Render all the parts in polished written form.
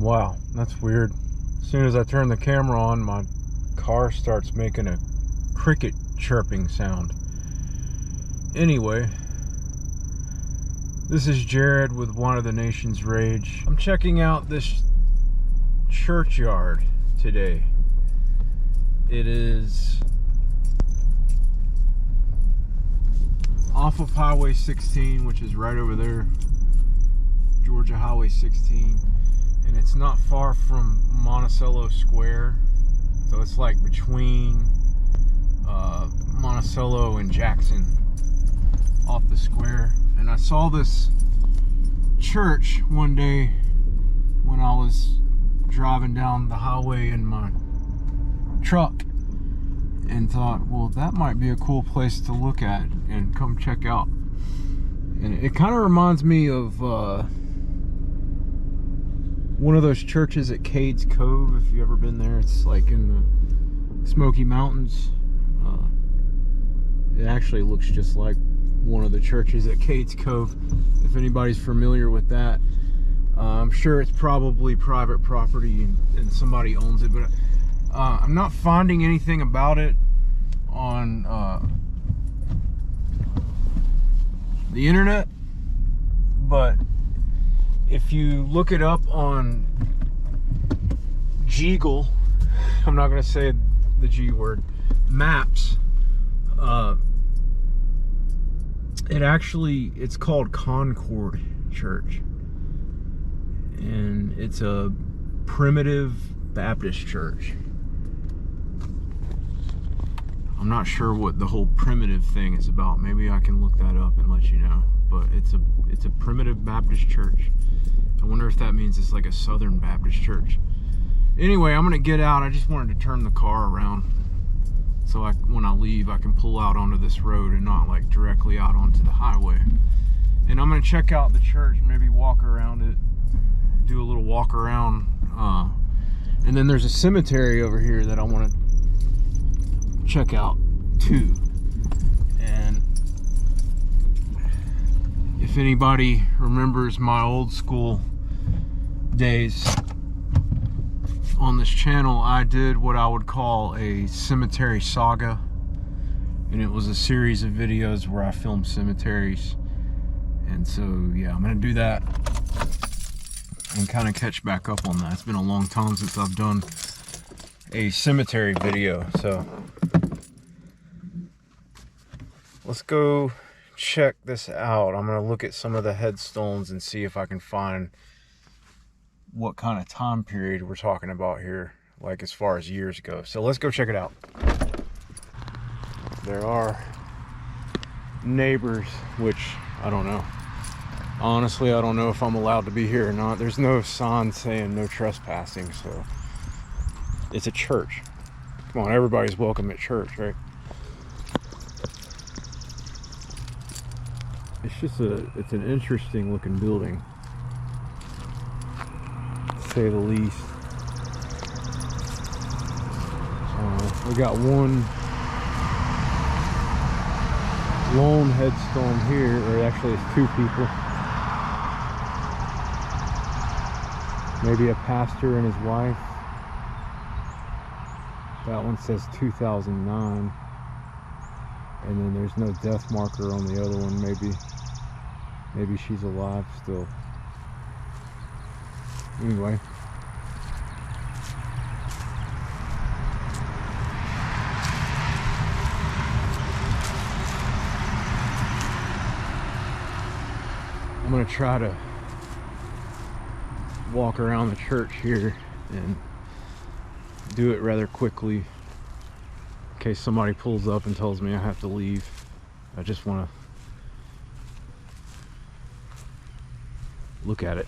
Wow, that's weird. As soon as I turn the camera on, my car starts making a cricket chirping sound. Anyway, this is Jared with One of the Nation's Rage. I'm checking out this churchyard today. It is off of Highway 16, which is right over there, Georgia Highway 16, and it's not far from Monticello Square, so it's like between Monticello and Jackson off the square. And I saw this church one day when I was driving down the highway in my truck and thought, well, that might be a cool place to look at and come check out. And it kind of reminds me of one of those churches at Cades Cove, if you've ever been there. It's like in the Smoky Mountains. It actually looks just like one of the churches at Cades Cove, if anybody's familiar with that. I'm sure it's probably private property and somebody owns it, but I'm not finding anything about it on the internet. But if you look it up on Jeegle, I'm not going to say the G word, maps, it's called Concord Church, and it's a primitive Baptist church. I'm not sure what the whole primitive thing is about. Maybe I can look that up and let you know. But it's a primitive Baptist church. I wonder if that means it's like a Southern Baptist church. Anyway, I'm gonna get out. I just wanted to turn the car around so when I leave, I can pull out onto this road and not like directly out onto the highway. And I'm gonna check out the church, maybe walk around it, do a little walk around. And then there's a cemetery over here that I want to check out too. And if anybody remembers my old school days on this channel, I did what I would call a cemetery saga, and it was a series of videos where I filmed cemeteries. And so yeah, I'm gonna do that and kind of catch back up on that. It's been a long time since I've done a cemetery video, so let's go check this out. I'm gonna look at some of the headstones and see if I can find what kind of time period we're talking about here, like as far as years go. So let's go check it out. There are neighbors, which I don't know. Honestly, I don't know if I'm allowed to be here or not. There's no sign saying no trespassing, so it's a church. Come on, everybody's welcome at church, right? It's an interesting looking building, to say the least. We got one lone headstone here, or actually it's two people. Maybe a pastor and his wife. That one says 2009. And then there's no death marker on the other one. Maybe she's alive still. Anyway. I'm gonna try to walk around the church here and do it rather quickly in case somebody pulls up and tells me I have to leave. I just want to look at it.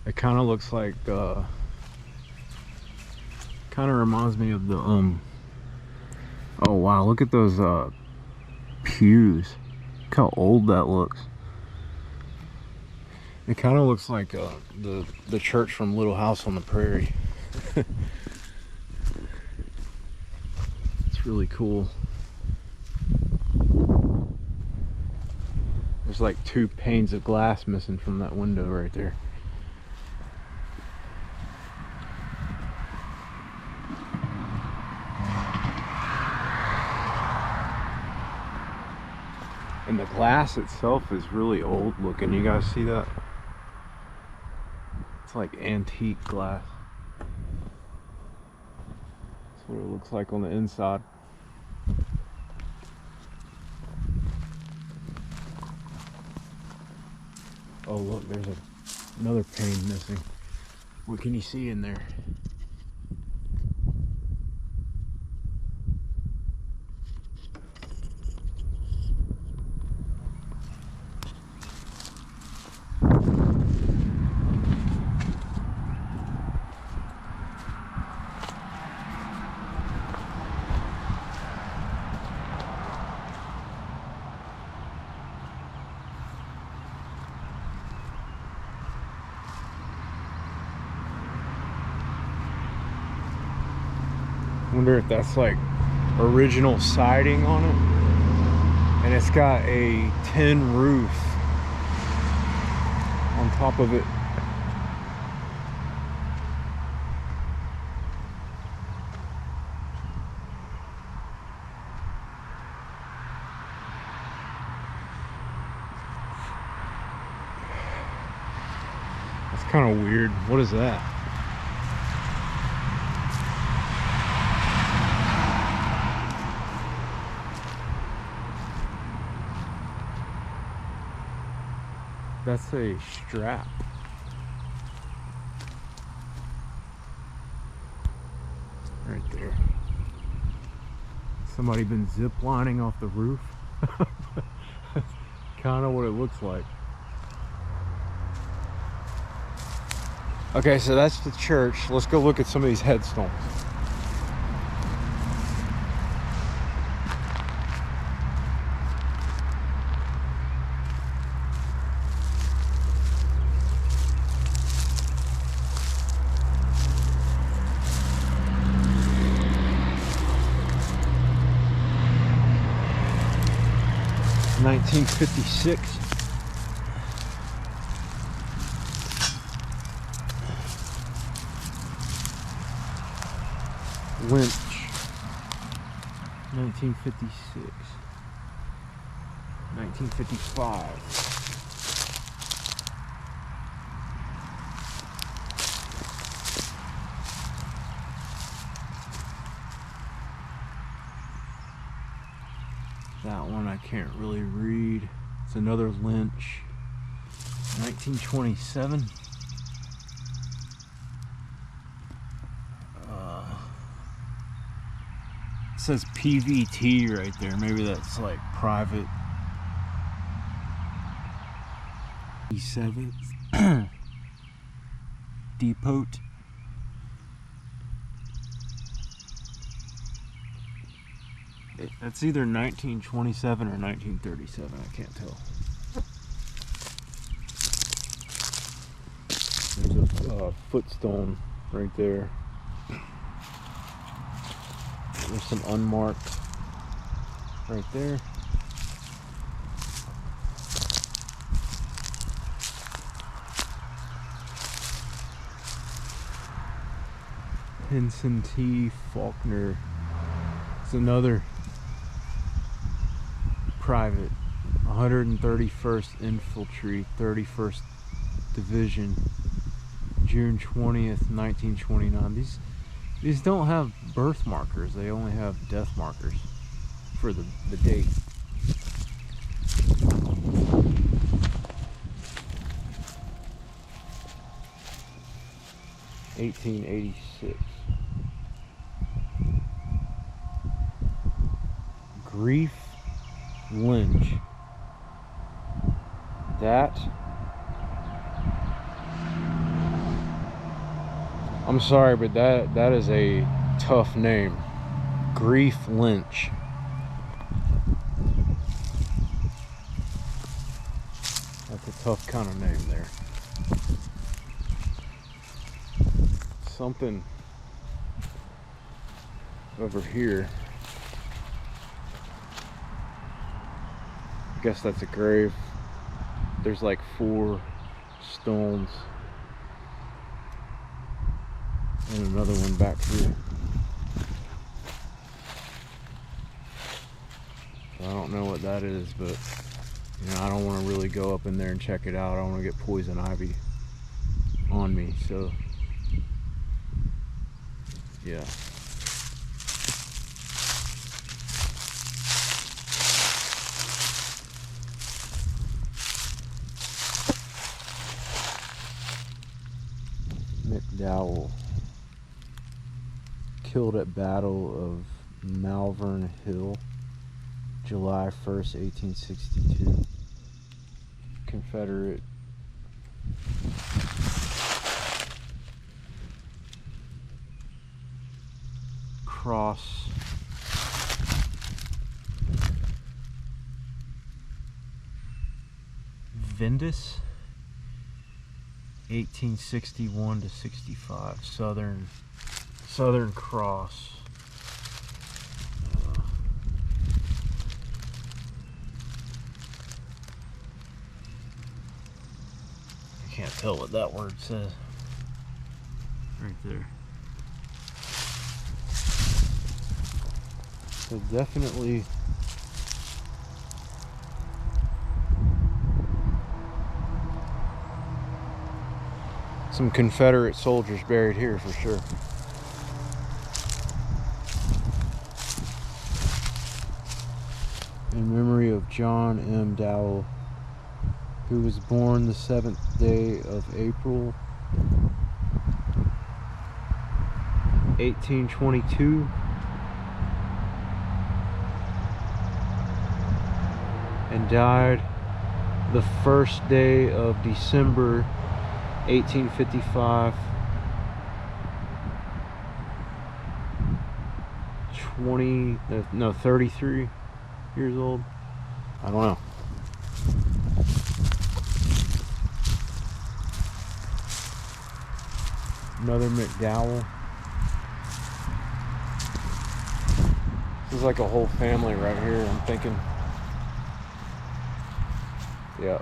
It kind of looks like kind of reminds me of the oh wow, look at those pews. Look how old that looks. It kind of looks like the church from Little House on the Prairie. It's really cool. There's like 2 panes of glass missing from that window right there. And the glass itself is really old looking. You guys see that? It's like antique glass. That's what it looks like on the inside. Oh look, there's another pane missing. What can you see in there? Wonder if that's like original siding on it, and it's got a tin roof on top of it. That's kind of weird. What is that? That's a strap. Right there. Somebody been zip lining off the roof. Kind of what it looks like. Okay, so that's the church. Let's go look at some of these headstones. (1956). Lynch, 1956, 1955. That one I can't really read. It's another Lynch, 1927. It says PVT right there. Maybe that's like private. E7 Depot. That's either 1927 or 1937. I can't tell. There's a footstone right there. There's some unmarked right there. Henson T. Faulkner. It's another private, 131st Infantry, 31st Division, June 20th, 1929. These don't have birth markers, they only have death markers for the date. (1886). Grief Lynch. That, I'm sorry, but that is a tough name. Grief Lynch. That's a tough kind of name there. Something over here. I guess that's a grave. There's like 4 stones and another one back here. So I don't know what that is, but you know, I don't want to really go up in there and check it out. I don't want to get poison ivy on me, so yeah. McDowell, killed at Battle of Malvern Hill, July 1st, 1862. Confederate cross. Vindus, 1861 to 65. Southern Cross. I can't tell what that word says. Right there. So definitely some Confederate soldiers buried here for sure. In memory of John M. Dowell, who was born the 7th day of April, 1822. And died the 1st day of December, 1855. 33 years old. I don't know. Another McDowell. This is like a whole family right here, I'm thinking. Yeah.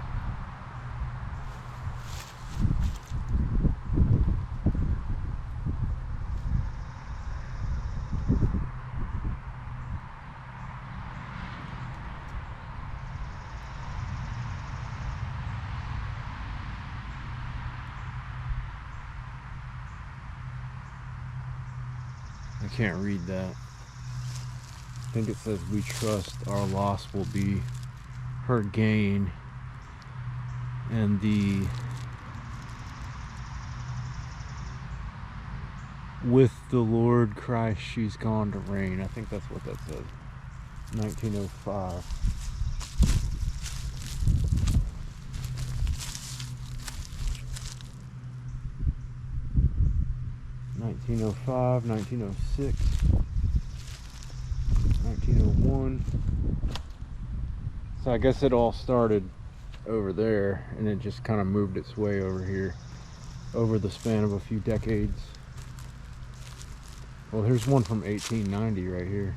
I can't read that. I think it says, "We trust our loss will be her gain, and with the Lord Christ she's gone to reign." I think that's what that says. 1905. (1905), 1906, 1901. So I guess it all started over there and it just kind of moved its way over here over the span of a few decades. Well, here's one from 1890 right here.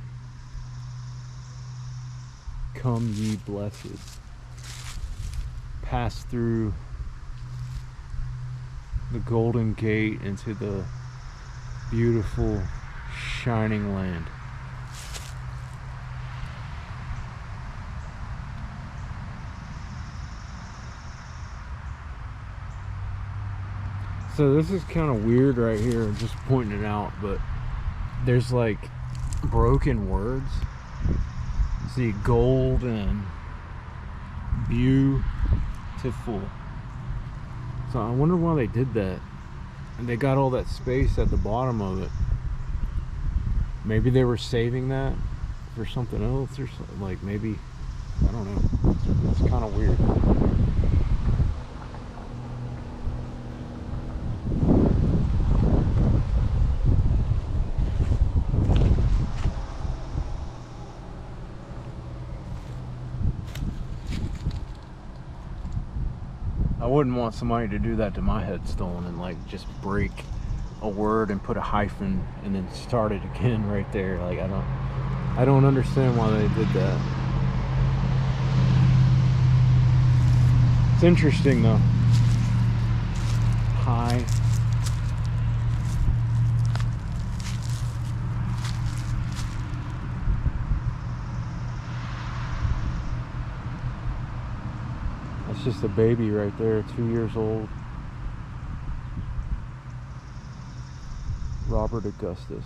"Come ye blessed, pass through the golden gate into the beautiful shining land." So this is kind of weird right here, I'm just pointing it out, but there's like broken words. See, gold and beautiful. So I wonder why they did that. And they got all that space at the bottom of it. Maybe they were saving that for something else or something. Like maybe, I don't know. It's kind of weird. I wouldn't want somebody to do that to my headstone and like just break a word and put a hyphen and then start it again right there. Like I don't understand why they did that. It's interesting though. High. That's just a baby right there, 2 years old. Robert Augustus,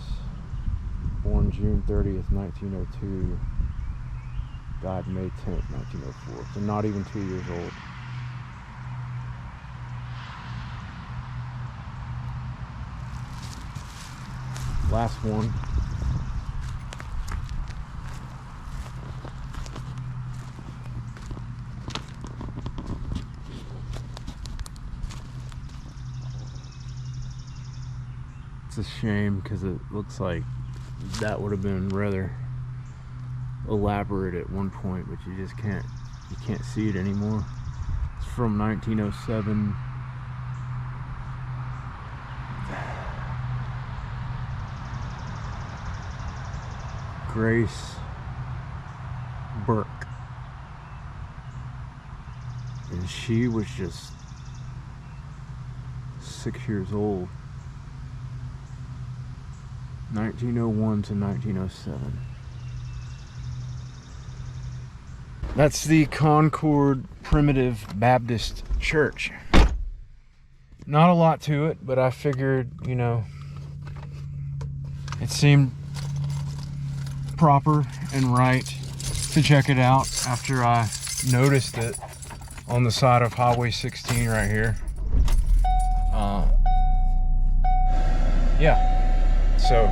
born June 30th, 1902. Died May 10th, 1904. So not even 2 years old. Last one. It's a shame because it looks like that would have been rather elaborate at one point, but you can't see it anymore. It's from 1907. Grace Burke, and she was just 6 years old. 1901 to 1907. That's the Concord Primitive Baptist Church. Not a lot to it, but I figured, you know, it seemed proper and right to check it out after I noticed it on the side of Highway 16 right here. Yeah, so